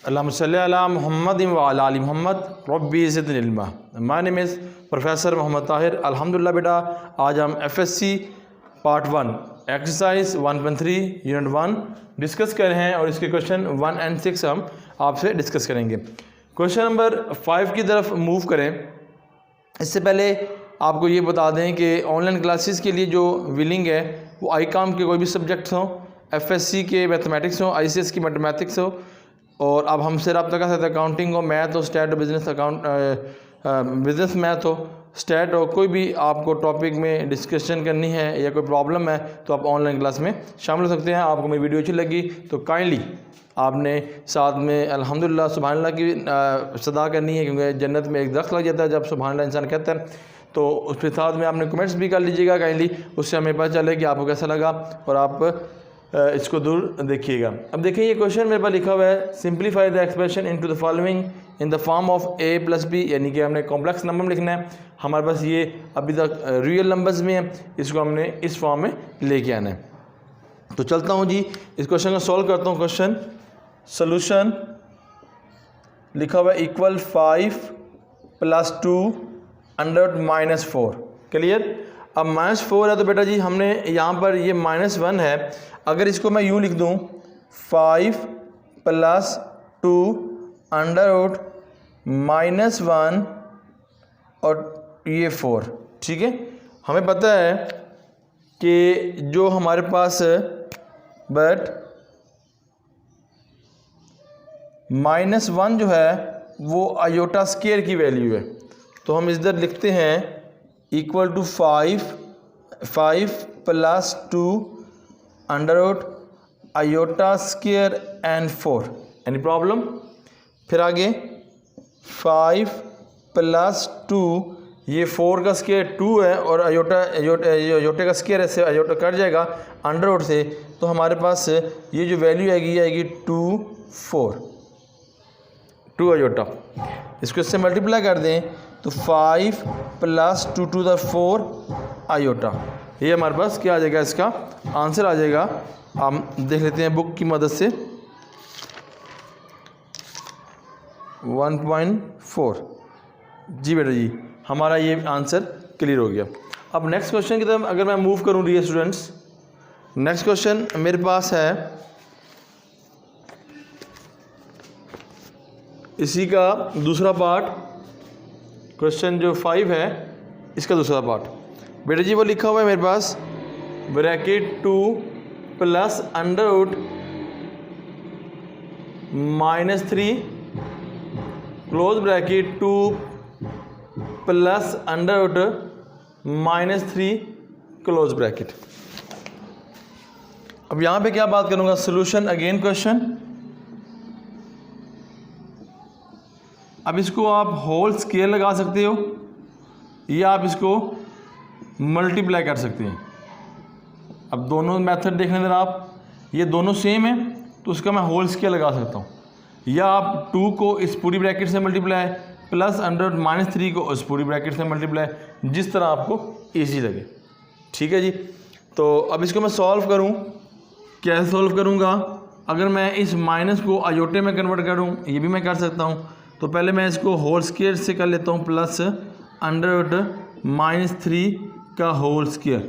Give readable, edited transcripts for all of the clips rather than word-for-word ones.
अल्लाहुम्मा सल्ली अला मुहम्मद व अला आलि मुहम्मद रब्बी ज़िदनी इल्मा। My name is professor Mohammad Tahir. अल्हम्दुलिल्लाह बेटा, आज हम FSC part 1 exercise 1.3 unit 1 discuss कर रहे हैं और इसके क्वेश्चन 1 and 6 हम आपसे डिस्कस करेंगे। क्वेश्चन नंबर 5 की तरफ मूव करें। इससे पहले आपको ये बता दें कि ऑनलाइन क्लासेस के लिए जो विलिंग है वो ICOM के कोई भी सब्जेक्ट्स हों, FSC के मैथमेटिक्स हों, ICS की मैथमेटिक्स हो, और अब हमसे रब्ता कर सकते हैं अकाउंटिंग हो, मैथ हो, स्टैट हो, बिजनेस मैथ हो, स्टैट हो, कोई भी आपको टॉपिक में डिस्कशन करनी है या कोई प्रॉब्लम है तो आप ऑनलाइन क्लास में शामिल हो सकते हैं। आपको मेरी वीडियो अच्छी लगी तो काइंडली आपने साथ में अल्हम्दुलिल्लाह सुभानअल्लाह की सदा करनी है, क्योंकि जन्नत में एक दरख्त लग जाता है जब सुभानअल्लाह इंसान कहता है। तो उसके साथ में आपने कमेंट्स भी कर लीजिएगा काइंडली, उससे हमें पता चले कि आपको कैसा लगा और आप इसको दूर देखिएगा। अब देखिए ये क्वेश्चन मेरे पास लिखा हुआ है, simplify the expression into the following in the form of a + b, यानी कि हमने कॉम्प्लेक्स नंबर में लिखना है। हमारे पास ये अभी तक रियल नंबर्स में है, इसको हमने इस फॉर्म में लेके आना है। तो चलता हूँ जी, इस क्वेश्चन को सॉल्व करता हूँ। क्वेश्चन सोल्यूशन लिखा हुआ है इक्वल 5 + 2 √ -4। क्लियर। अब -4 है तो बेटा जी हमने यहाँ पर ये -1 है, अगर इसको मैं यूँ लिख दूँ 5 + 2 √ -1 और ये 4, ठीक है। हमें पता है कि जो हमारे पास बट -1 जो है वो आयोटा स्क्वायर की वैल्यू है, तो हम इधर लिखते हैं equal to 5 + 2 √ iota square and 4। Any problem? फिर आगे 5 + 2, ये 4 का स्क्वायर 2 है और आयोटे का स्क्वायर ऐसे आयोटा कट जाएगा √ से, तो हमारे पास ये जो वैल्यू आएगी 2 आयोटा। इसको इससे मल्टीप्लाई कर दें तो 5 + 2 to the 4 आयोटा, ये हमारे पास क्या आ जाएगा, इसका आंसर आ जाएगा। हम देख लेते हैं बुक की मदद से 1.4। जी बेटा जी, हमारा ये आंसर क्लियर हो गया। अब नेक्स्ट क्वेश्चन की तरफ अगर मैं मूव करूँ डियर स्टूडेंट्स, नेक्स्ट क्वेश्चन मेरे पास है इसी का दूसरा पार्ट, क्वेश्चन जो 5 है इसका दूसरा पार्ट। बेटा जी वो लिखा हुआ है मेरे पास bracket 2 + √ -3 close bracket 2 + √ -3 close bracket. अब यहाँ पे क्या बात करूँगा, सोल्यूशन अगेन क्वेश्चन। अब इसको आप होल स्क्वायर लगा सकते हो या आप इसको मल्टीप्लाई कर सकते हैं। अब दोनों मेथड देखने देना आप, ये दोनों सेम है तो उसका मैं होल स्क्वायर लगा सकता हूँ, या आप 2 को इस पूरी ब्रैकेट से मल्टीप्लाई प्लस √ -3 को इस पूरी ब्रैकेट से मल्टीप्लाई, जिस तरह आपको ईजी लगे, ठीक है जी। तो अब इसको मैं सॉल्व करूँ, कैसे सॉल्व करूँगा, अगर मैं इस माइनस को आयोटे में कन्वर्ट करूँ ये भी मैं कर सकता हूँ। तो पहले मैं इसको होल स्क्वायर से कर लेता हूँ प्लस √ -3 का होल स्क्वायर।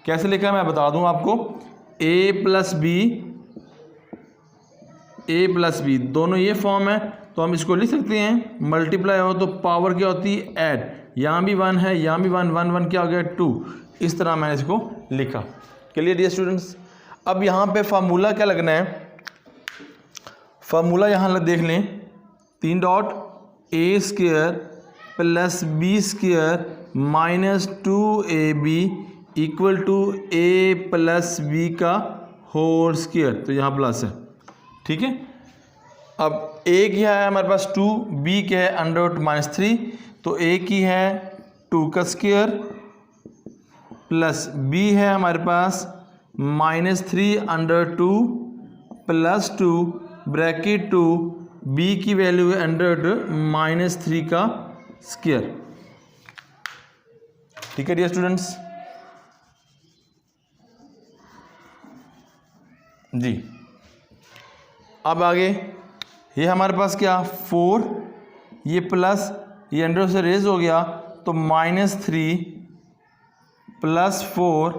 कैसे लिखा है मैं बता दूँ आपको, a + b दोनों ये फॉर्म है, तो हम इसको लिख सकते हैं मल्टीप्लाई हो तो पावर क्या होती है ऐड, यहाँ भी 1 है यहाँ भी 1, 1 1 क्या हो गया 2, इस तरह मैंने इसको लिखा। Clear dear students. अब यहाँ पे फार्मूला क्या लगना है, फार्मूला यहाँ देख लें, 3 dot a² + b² - 2ab = a + b का होल स्क्वायर, तो यहाँ प्लस है, ठीक है। अब a क्या है हमारे पास 2, b क्या है √ -3, तो a की है 2 का स्क्वायर प्लस b है हमारे पास -3 √2 + 2 ब्रैकेट 2, b की वैल्यू है √ -3 का स्क्वायर, ठीक है डियर स्टूडेंट्स जी। अब आगे ये हमारे पास क्या 4, ये प्लस, ये अंडर से रेज हो गया तो -3 + 4।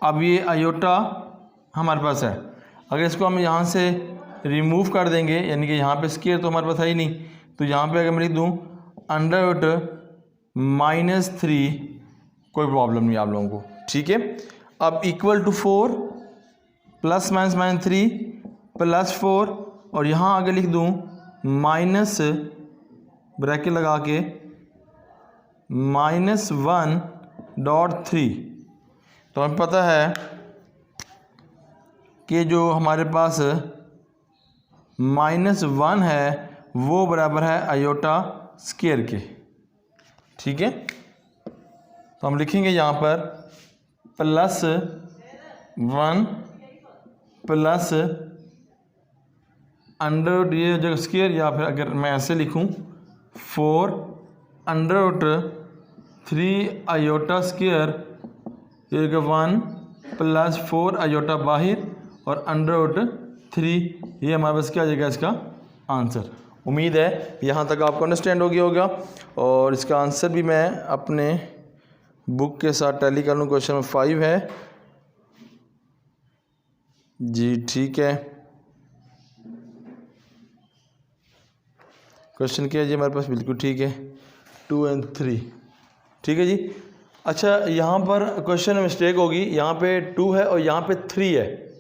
अब ये आयोटा हमारे पास है, अगर इसको हम यहाँ से रिमूव कर देंगे, यानी कि यहाँ पे स्क्वायर तो हमारे पास है ही नहीं, तो यहाँ पे अगर मैं लिख दूँ अंडर -3, कोई प्रॉब्लम नहीं आप लोगों को, ठीक है। अब इक्वल टू 4 ±-3 + 4, और यहाँ आगे लिख दूँ माइनस ब्रैकेट लगा के -1.3। तो हमें पता है कि जो हमारे पास -1 है वो बराबर है आयोटा स्क्वायर के, ठीक है। तो हम लिखेंगे यहाँ पर +1 प्लस अंडर ये जगह स्क्वायर, या फिर अगर मैं ऐसे लिखूँ 4 √3 आयोटा स्क्वायर, 1 + 4 आयोटा बाहर और √3, ये हमारे पास क्या आ जाएगा इसका आंसर। उम्मीद है यहाँ तक आपको अंडरस्टैंड हो गया होगा, और इसका आंसर भी मैं अपने बुक के साथ टैली कर लूँ। क्वेश्चन नंबर 5 है जी, ठीक है। क्वेश्चन क्या है जी हमारे पास, बिल्कुल ठीक है, 2 और 3, ठीक है जी। अच्छा, यहाँ पर क्वेश्चन में मिस्टेक होगी, यहाँ पे 2 है और यहाँ पे 3 है,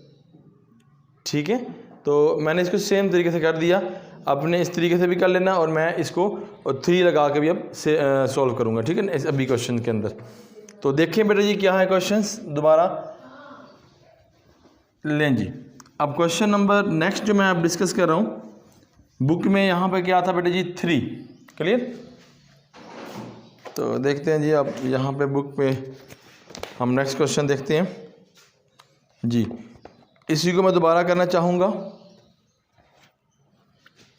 ठीक है। तो मैंने इसको सेम तरीके से कर दिया, अपने इस तरीके से भी कर लेना, और मैं इसको 3 लगा के भी अब से सॉल्व करूँगा, ठीक है ना, इस अभी क्वेश्चन के अंदर। तो देखिए बेटा जी क्या है क्वेश्चंस, दोबारा लें जी। अब क्वेश्चन नंबर नेक्स्ट जो मैं अब डिस्कस कर रहा हूँ, बुक में यहाँ पे क्या था बेटा जी 3, क्लियर। तो देखते हैं जी, अब यहाँ पे बुक पे हम नेक्स्ट क्वेश्चन देखते हैं जी। इसी को मैं दोबारा करना चाहूँगा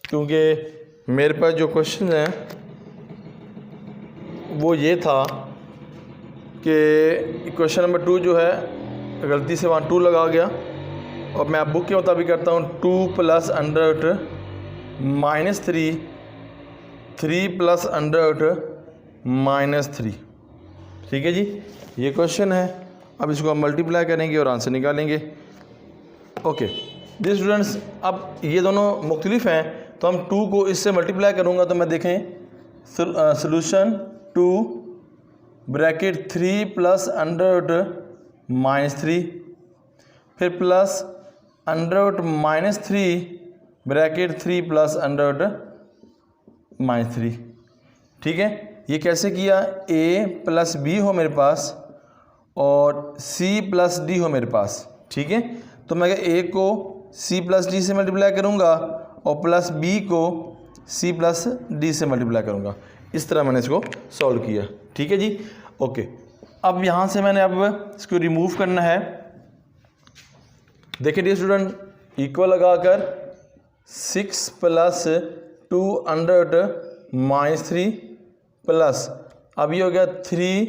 क्योंकि मेरे पास जो क्वेश्चन है वो ये था कि क्वेश्चन नंबर 2 जो है गलती से वहाँ 2 लगा गया, और मैं अब बुक के मुताबिक करता हूँ 2 + अंडर-3 3 + अंडर-3, ठीक है जी। ये क्वेश्चन है, अब इसको हम मल्टीप्लाई करेंगे और आंसर निकालेंगे। ओके जी स्टूडेंट्स, अब ये दोनों मुख्तलिफ हैं, तो हम 2 को इससे मल्टीप्लाई करूँगा तो मैं देखें सॉल्यूशन 2 ब्रैकेट 3 + अंडर-3, फिर प्लस अंडर-3 ब्रैकेट 3 + अंडर-3, ठीक है। ये कैसे किया, a + b हो मेरे पास और c + d हो मेरे पास, ठीक है। तो मैं a को c + d से मल्टीप्लाई करूँगा और प्लस b को c + d से मल्टीप्लाई करूँगा। इस तरह मैंने इसको सॉल्व किया, ठीक है जी। ओके, अब यहाँ से मैंने अब इसको रिमूव करना है। देखिए डियर स्टूडेंट, इक्वल लगाकर 6 + 2 अंडर-3 प्लस, अब ये हो गया 3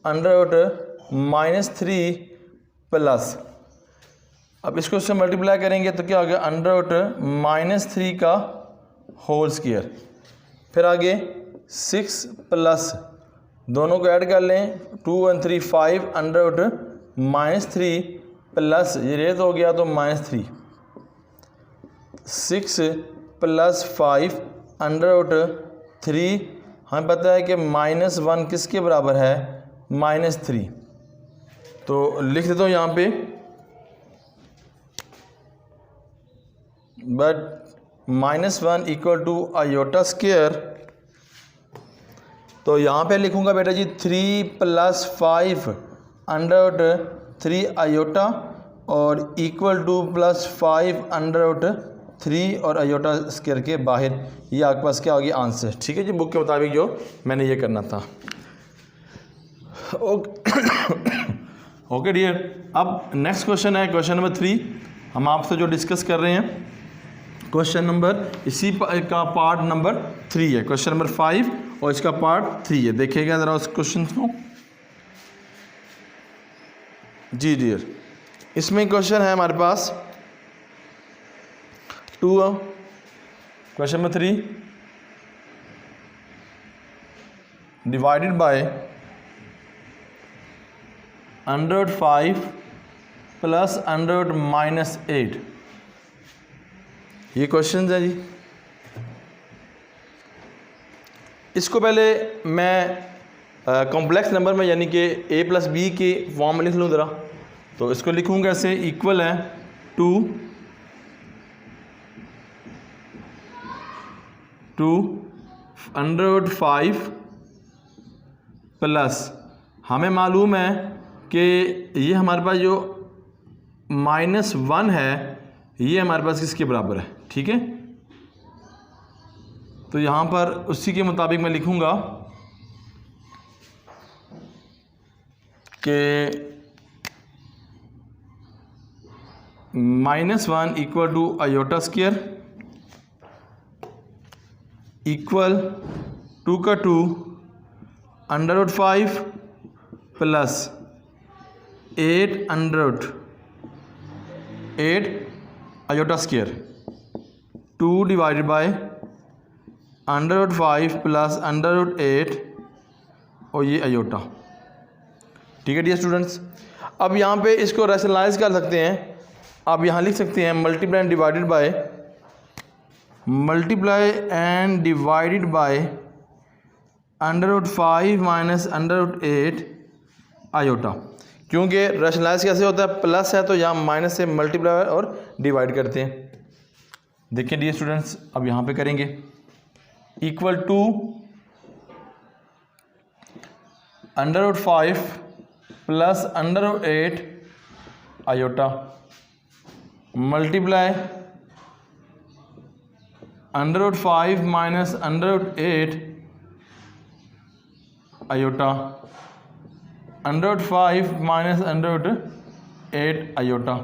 अंडर-3 प्लस, अब इसको इससे मल्टीप्लाई करेंगे तो क्या हो गया अंडर-3 का होल स्क्वायर, फिर आगे 6 प्लस दोनों को ऐड कर लें 2 और 3 5 अंडर-3 प्लस ये रेज हो गया तो -3, 6 + 5 अंडर-3, हमें पता है कि -1 किसके बराबर है, -3। तो लिख देता हूँ यहाँ पे, बट -1 = आयोटा स्क्वायर, तो यहाँ पे लिखूँगा बेटा जी 3 + 5 अंडर-3 आयोटा और इक्वल टू +5 अंडर-3 और आयोटा स्क्वायर के बाहर, ये आपके पास क्या होगी आंसर, ठीक है जी। बुक के मुताबिक जो मैंने ये करना था। ओके डियर, अब नेक्स्ट क्वेश्चन है क्वेश्चन नंबर 3, हम आपसे जो डिस्कस कर रहे हैं क्वेश्चन नंबर इसी का पार्ट नंबर 3 है, क्वेश्चन नंबर 5 और इसका पार्ट 3 है। देखिएगा ज़रा उस क्वेश्चन को जी डियर। इसमें क्वेश्चन है हमारे पास 2 question number 3 divided by √5 plus √-8। ये क्वेश्चन है जी। इसको पहले मैं कॉम्प्लेक्स नंबर में यानी कि a+b के फॉर्म में लिख लूँ ज़रा। तो इसको लिखूँगा ऐसे, इक्वल है 2 √5 प्लस हमें मालूम है कि ये हमारे पास जो -1 है ये हमारे पास किसके बराबर है, ठीक है। तो यहाँ पर उसी के मुताबिक मैं लिखूँगा कि -1 equal to iota square equal 2 का 2 √5 plus 8 iota square 2 divided by √5 plus √8 और ये आयोटा, ठीक है डियर स्टूडेंट्स। अब यहाँ पे इसको रैशनलाइज कर सकते हैं। आप यहाँ लिख सकते हैं multiply and divided by √5 minus √8 iota, क्योंकि रैशनलाइज कैसे होता है, प्लस है तो यहाँ माइनस से मल्टीप्लाई और डिवाइड करते हैं। देखिए डियर स्टूडेंट्स, अब यहाँ पे करेंगे equal to √5 plus √8 iota multiply √5 minus √8 iota √5 minus √8 iota.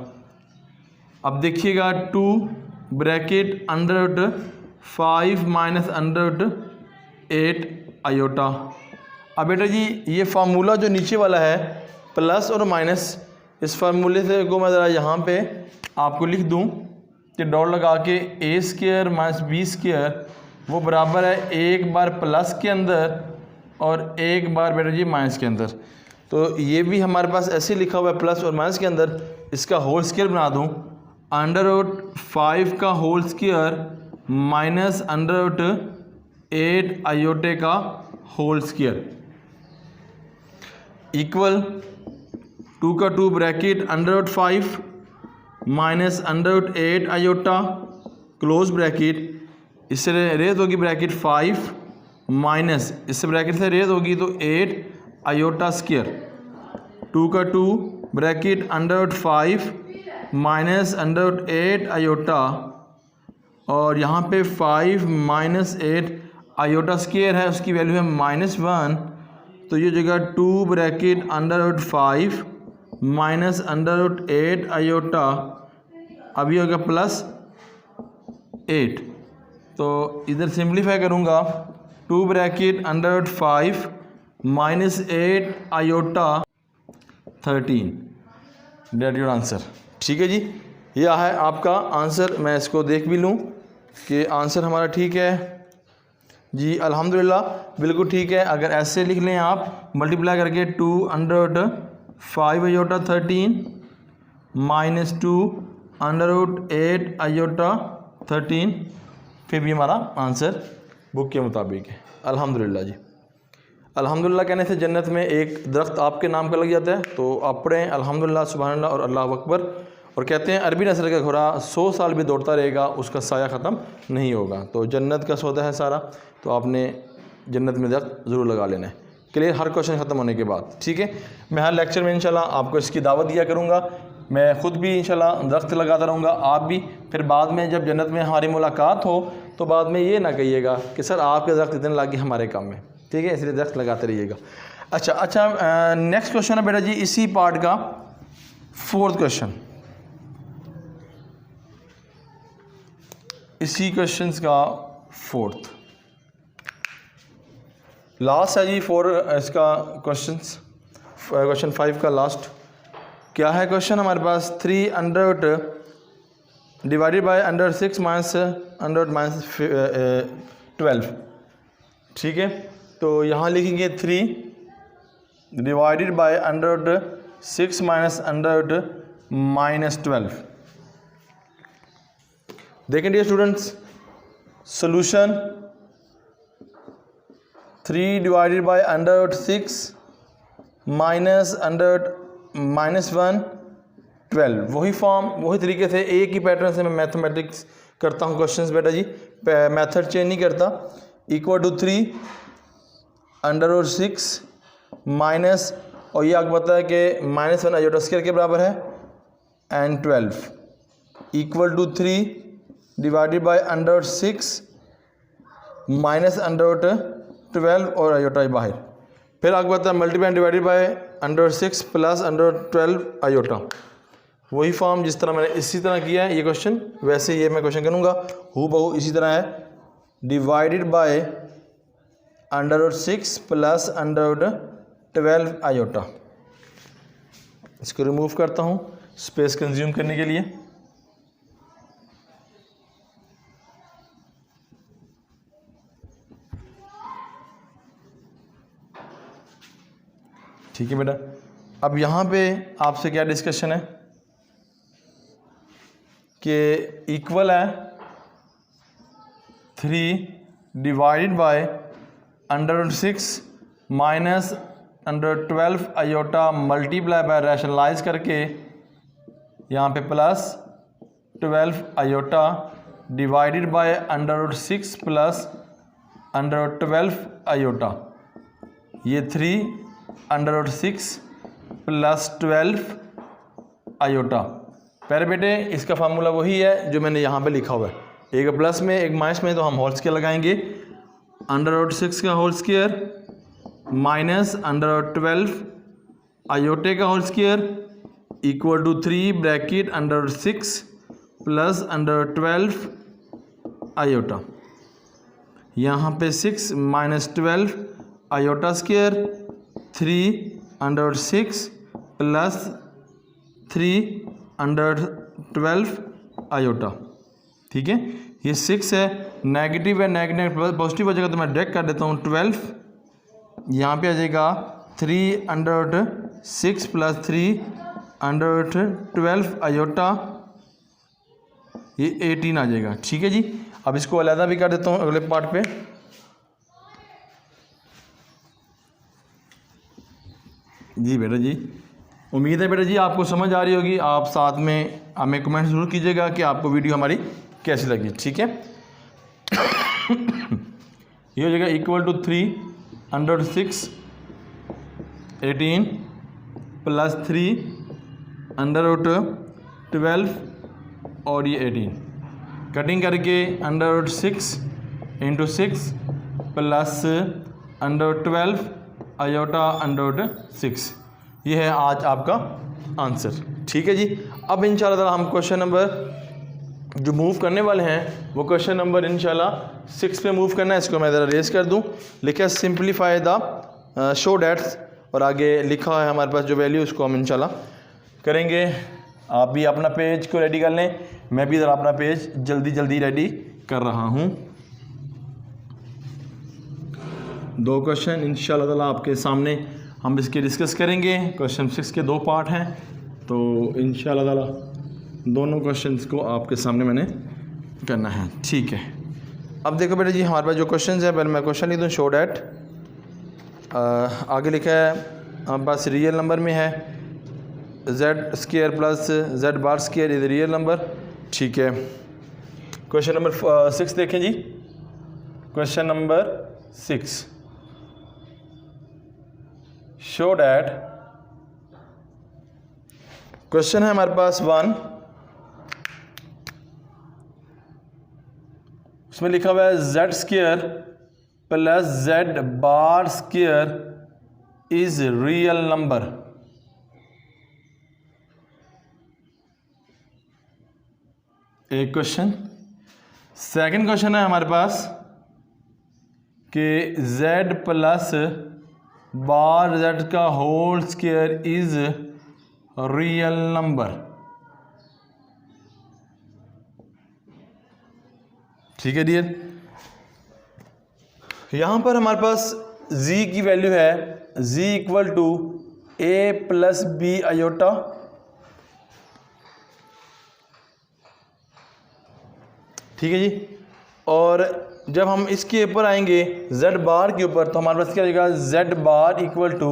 अब देखिएगा 2 ब्रैकेट √5 माइनस √8 आयोटा। अब बेटा जी ये फार्मूला जो नीचे वाला है प्लस और माइनस, इस फार्मूले से को मैं ज़रा यहाँ पे आपको लिख दूँ कि डॉट लगा के a² माइनस b² वो बराबर है एक बार प्लस के अंदर और एक बार बेटा जी माइनस के अंदर। तो ये भी हमारे पास ऐसे लिखा हुआ है प्लस और माइनस के अंदर, इसका होल स्क्वायर बना दूँ √5 का होल स्क्वायर माइनस √8 आयोटे का होल स्क्वायर इक्वल 2 का 2 bracket √5 minus √8 iota close bracket, इससे रेज होगी ब्रैकेट 5 माइनस इससे ब्रैकेट से रेज होगी तो 8 आयोटा स्क्वायर 2 का 2 ब्रैकेट √5 माइनस √8 आयोटा और यहाँ पे 5 माइनस 8 आयोटा स्क्वायर है, उसकी वैल्यू है -1, तो ये जगह 2 ब्रैकेट √5 माइनस √8 आयोटा, अभी होगा +8। तो इधर सिंप्लीफाई करूँगा 2 bracket √5 minus 8 iota 13, that your answer. ठीक है जी, यह है आपका आंसर। मैं इसको देख भी लूँ कि आंसर हमारा ठीक है जी, अल्हम्दुलिल्लाह बिल्कुल ठीक है। अगर ऐसे लिख लें आप मल्टीप्लाई करके 2√5 आयोटा 13 माइनस 2 √8 आयोटा 13, फिर भी हमारा आंसर बुक के मुताबिक है। अल्हम्दुलिल्लाह जी, अल्हम्दुलिल्लाह कहने से जन्नत में एक दरख्त आपके नाम का लग जाता है। तो आप पढ़ें अल्हम्दुलिल्लाह, सुबहानल्लाह और अल्लाह अकबर। और कहते हैं अरबी नस्ल का घोड़ा 100 साल भी दौड़ता रहेगा, उसका साया ख़त्म नहीं होगा। तो जन्नत का सौदा है सारा, तो आपने जन्नत में दरख्त ज़रूर लगा लेना है। क्लियर, हर क्वेश्चन ख़त्म होने के बाद। ठीक है, मैं हर लेक्चर में इंशाल्लाह आपको इसकी दावत दिया करूँगा। मैं ख़ुद भी इंशाल्लाह दरख्त लगाता रहूँगा, आप भी। फिर बाद में जब जन्नत में हमारी मुलाकात हो तो बाद में ये ना कहिएगा कि सर आपके दरख्त इतने लगे हमारे काम में। ठीक है, इसलिए दरख्त लगाते रहिएगा। अच्छा, नेक्स्ट क्वेश्चन है बेटा जी इसी पार्ट का 4th क्वेश्चन, इसी क्वेश्चंस का 4th लास्ट है जी। इसका क्वेश्चन 5 का लास्ट क्या है क्वेश्चन हमारे पास? 3 divided by under 6 minus under minus 12, ठीक है। तो यहाँ लिखेंगे 3 divided by under 6 minus under minus 12। देखें dear students, solution 3 divided by under 6 minus under minus 1 12, वही फॉर्म वही तरीके से एक ही पैटर्न से मैं मैथमेटिक्स करता हूँ क्वेश्चंस बेटा जी, मेथड चेंज नहीं करता। इक्वल टू 3 अंडर और 6 माइनस, और ये आपको पता है कि माइनस 1 आयोटा स्क्वायर के बराबर है, and 12 equal to 3 divided by under 6 minus under 12 और आयोटा बाहर। फिर आपको पता है multiply divided by under 6 plus under 12 iota, वही फॉर्म जिस तरह मैंने इसी तरह किया है ये क्वेश्चन, वैसे ये मैं क्वेश्चन करूँगा हूँ बहू इसी तरह है। Divided by under 6 plus under 12 iota. इसको रिमूव करता हूँ स्पेस कंज्यूम करने के लिए। ठीक है बेटा, अब यहाँ पे आपसे क्या डिस्कशन है कि इक्वल है 3 divided by under 6 minus under 12 iota multiply by rationalise करके यहाँ पे plus 12 iota divided by under 6 plus under 12 iota, ये 3 अंडर 6 प्लस 12 आयोटा। पहले बेटे इसका फार्मूला वही है जो मैंने यहाँ पे लिखा हुआ है, एक प्लस में एक माइनस में, तो हम होल स्क्वायर लगाएंगे। अंडर 6 का whole square minus under 12 iota का whole square equal to 3 bracket under 6 plus under 12 iota. यहाँ पे 6 minus 12 iota square 3 under 6 plus 3 under 12 iota, ठीक है। ये 6 है, नेगेटिव है, नेगेटिव पॉजिटिव हो जाएगा तो मैं डायरेक्ट कर देता हूँ 12, यहाँ पे आ जाएगा 3 अंडर 6 प्लस 3 अंडर 12 आयोटा, ये 18 आ जाएगा, ठीक है जी। अब इसको अलग भी कर देता हूँ अगले पार्ट पे। जी बेटा जी, उम्मीद है बेटा जी आपको समझ आ रही होगी। आप साथ में हमें कमेंट ज़रूर कीजिएगा कि आपको वीडियो हमारी कैसी लगी, ठीक है। ये हो जाएगा equal to 3 under 6 18 plus 3 under 12 और ये 18, कटिंग करके under 6 into 6 plus under 12 iota under 6, ये है आज आपका आंसर, ठीक है जी। अब इंशाल्लाह ताला हम क्वेश्चन नंबर जो मूव करने वाले हैं वो क्वेश्चन नंबर इंशाल्लाह 6 पे मूव करना है। इसको मैं ज़रा रेस कर दूं, लिखा है सिंप्लीफाई द शो डेट्स, और आगे लिखा है हमारे पास जो वैल्यू, उसको हम इंशाल्लाह करेंगे। आप भी अपना पेज को रेडी कर लें, मैं भी ज़रा अपना पेज जल्दी जल्दी रेडी कर रहा हूँ। 2 क्वेश्चन इंशाल्लाह ताला आपके सामने हम इसके डिस्कस करेंगे। क्वेश्चन 6 के 2 पार्ट हैं, तो इंशाल्लाह ताला दोनों क्वेश्चंस को आपके सामने मैंने करना है, ठीक है। अब देखो बेटा जी, हमारे पास जो क्वेश्चंस है, पहले मैं क्वेश्चन लिख दूँ। शो डैट आगे लिखा है हमारे पास रियल नंबर में है Z square plus Z bar square is real number, ठीक है। क्वेश्चन नंबर 6 देखें जी। Question number 6, show that, question है हमारे पास 1, उसमें लिखा हुआ है Z square plus Z bar square is real number. एक क्वेश्चन। सेकंड क्वेश्चन है हमारे पास कि जेड प्लस बार जेड का whole square is real number. ठीक है डियर, यहाँ पर हमारे पास z की वैल्यू है z equal to a plus B iota, ठीक है जी। और जब हम इसके ऊपर आएंगे z बार के ऊपर, तो हमारे पास क्या आएगा z बार इक्वल टू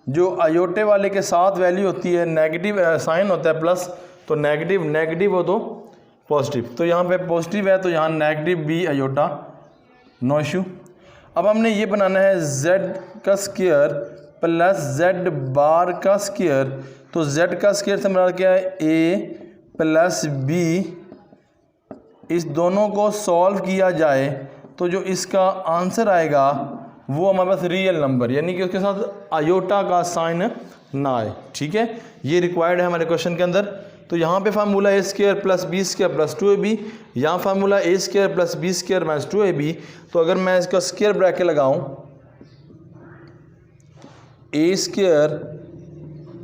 जो आयोटे वाले के साथ वैल्यू होती है नेगेटिव साइन होता है प्लस, तो नेगेटिव नेगेटिव हो तो पॉजिटिव, तो यहाँ पे पॉजिटिव है तो यहाँ negative B iota, no issue. अब हमने ये बनाना है z का स्क्वायर प्लस z बार का स्क्वायर, तो z का स्क्वायर से हमारा क्या है a प्लस b, इस दोनों को सॉल्व किया जाए तो जो इसका आंसर आएगा वो हमारे पास रियल नंबर, यानी कि उसके साथ आयोटा का साइन ना आए, ठीक है। ये रिक्वायर्ड है हमारे क्वेश्चन के अंदर। तो यहाँ पे formula A square plus B square plus 2ab, यहाँ formula A square plus B square minus 2ab। तो अगर मैं इसका स्क्वायर ब्रैकेट लगाऊं, A square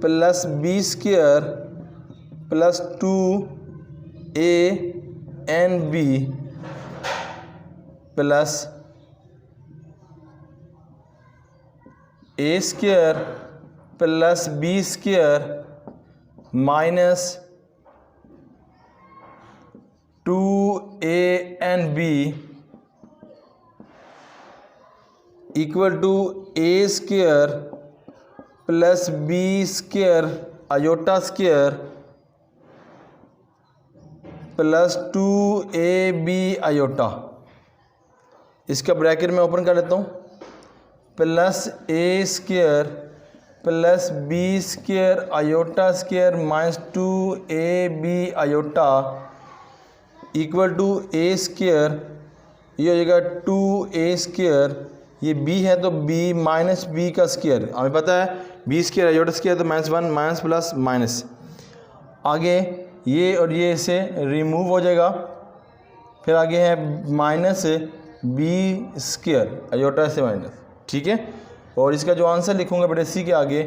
plus B square plus 2a and B plus A square plus B square minus 2a b equal to A square plus B square iota square plus 2ab iota. इसका bracket में open कर लेता हूँ, plus A square plus B square iota square minus 2ab iota equal to A square, ये हो जाएगा 2a square, ये b है तो b माइनस b का स्क्वायर, हमें पता है b स्क्वायर आयोटा स्क्वायर तो माइनस 1 माइनस प्लस माइनस, आगे ये और ये से रिमूव हो जाएगा, फिर आगे है माइनस b स्क्वायर आयोटा से माइनस, ठीक है। और इसका जो आंसर लिखूंगा बेटे सी के आगे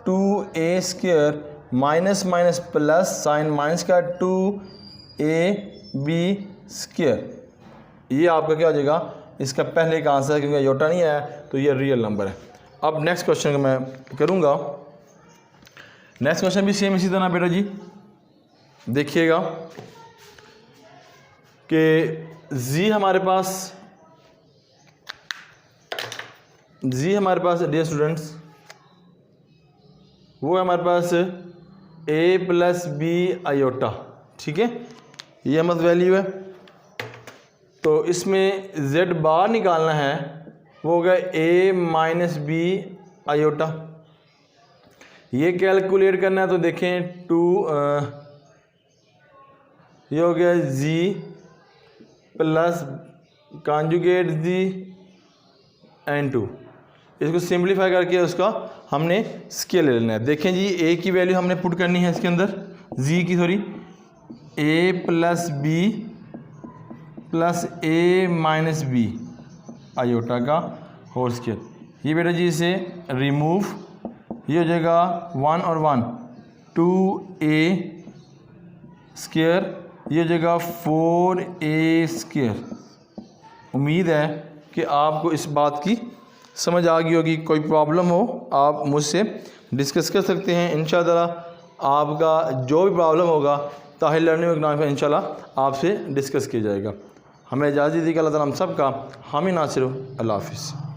2a square minus minus plus sign minus का 2ab स्क्वायर, ये आपका क्या हो जाएगा, इसका पहले का आंसर है क्योंकि आयोटा नहीं आया तो ये रियल नंबर है। अब नेक्स्ट क्वेश्चन का मैं करूँगा, नेक्स्ट क्वेश्चन भी सेम इसी तरह बेटा जी देखिएगा कि z हमारे पास डियर स्टूडेंट्स वो है हमारे पास a प्लस बी आयोटा, ठीक है, ये हमारे वैल्यू है। तो इसमें z बार निकालना है, वो हो गया a माइनस बी आयोटा। ये कैलकुलेट करना है तो देखें 2 ये हो गया z प्लस कॉन्जुगेट z एन 2, इसको सिंप्लीफाई करके उसका हमने स्केल ले लेना है। देखें जी a की वैल्यू हमने पुट करनी है इसके अंदर, z की sorry a plus B plus a minus B iota का होल स्केल, ये बेटा जी इसे रिमूव, ये हो जाएगा 1 और 1 2a स्क्वायर, ये हो जाएगा 4a स्क्वायर। उम्मीद है कि आपको इस बात की समझ आ गई होगी। कोई प्रॉब्लम हो आप मुझसे डिस्कस कर सकते हैं, इंशाअल्लाह आपका जो भी प्रॉब्लम होगा ताहिर लर्निंग इकनॉमिक्स में इंशाअल्लाह आपसे डिस्कस किया जाएगा। हमें इजाज़त दीजिए, अल्लाह ताला हम सब का हामी नासिर। अल्लाह हाफ़िज़।